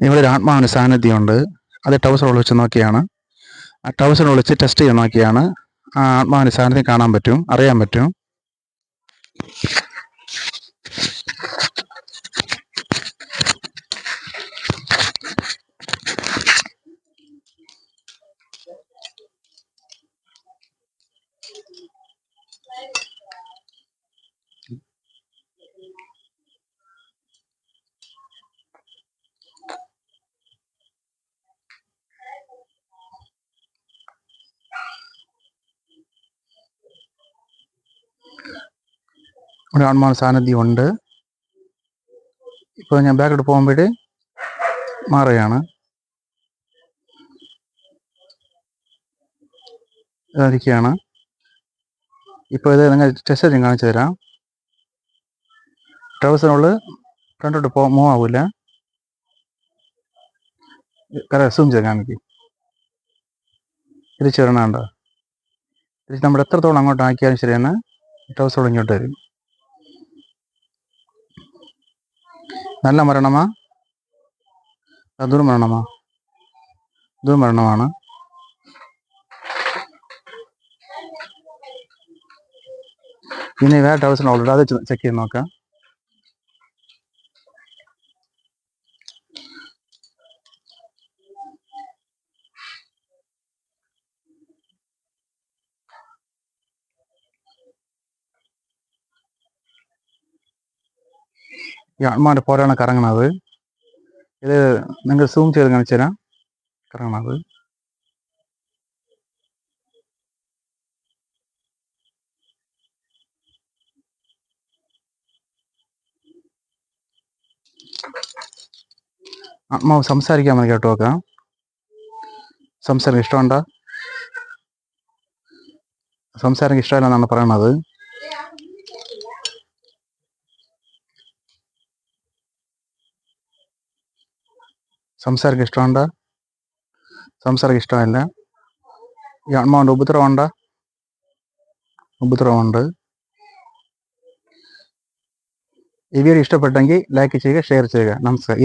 ഇവിടെ ഒരു ആത്മാവിൻ്റെ സാന്നിധ്യമുണ്ട്. അത് ടൗസർ വെച്ച് നോക്കിയാണ്, ആ ടൗസർ വിളിച്ച് ടെസ്റ്റ് ചെയ്ത് നോക്കിയാണ് ആ ആത്മാവിൻ്റെ സാന്നിധ്യം കാണാൻ പറ്റും, അറിയാൻ പറ്റും. ഇവിടെ ആത്മാവിൻ്റെ സാന്നിധ്യം ഉണ്ട്. ഇപ്പോൾ ഞാൻ ബാക്കോട്ട് പോകുമ്പോൾ മാറുകയാണ്. ഇതായിരിക്കുകയാണ്. ഇപ്പോൾ ഇത് നിങ്ങൾ ടെസ്റ്റ് ഞാൻ കാണിച്ചു തരാം. ടൗസറിനുള്ളിൽ ഫ്രണ്ടോട്ട് മൂവ് ആവില്ല. കറക്റ്റ് സൂം ചെയ്ത് കാണിക്കും. തിരിച്ച് വരണുണ്ടോ? തിരിച്ച് നമ്മൾ എത്രത്തോളം അങ്ങോട്ട് ആക്കിയാലും ശരിയാണ്, ടൗസർ ഇങ്ങോട്ട് വരും. നല്ല മരണമാ, ദുർമരണമാ? ദുർമരണമാണ്. ഇനി വേറെ ടൗസറിനുള്ളിൽ അത് ചെക്ക് ചെയ്ത് നോക്കാം. ഈ ആത്മാവിൻ്റെ പോലെയാണ് കറങ്ങണത്. ഇത് നിങ്ങൾ സൂം ചെയ്ത് കാണിച്ചു തരാം. കറങ്ങണത് ആത്മാവ് സംസാരിക്കാൻ മതി, കേട്ടു നോക്കാം. സംസാരം ഇഷ്ടമുണ്ടോ? സംസാരം ഇഷ്ടമല്ലെന്നാണ് പറയണത്. സംസാരം ഇഷ്ടമുണ്ടോ? സംസാരം ഇഷ്ടമല്ല. ഈ ആത്മാവിൻ്റെ ഉപദ്രവമുണ്ടോ? ഉപദ്രവമുണ്ട്. ഈ വീഡിയോ ഇഷ്ടപ്പെട്ടെങ്കിൽ ലൈക്ക് ചെയ്യുക, ഷെയർ ചെയ്യുക. നമസ്കാരം.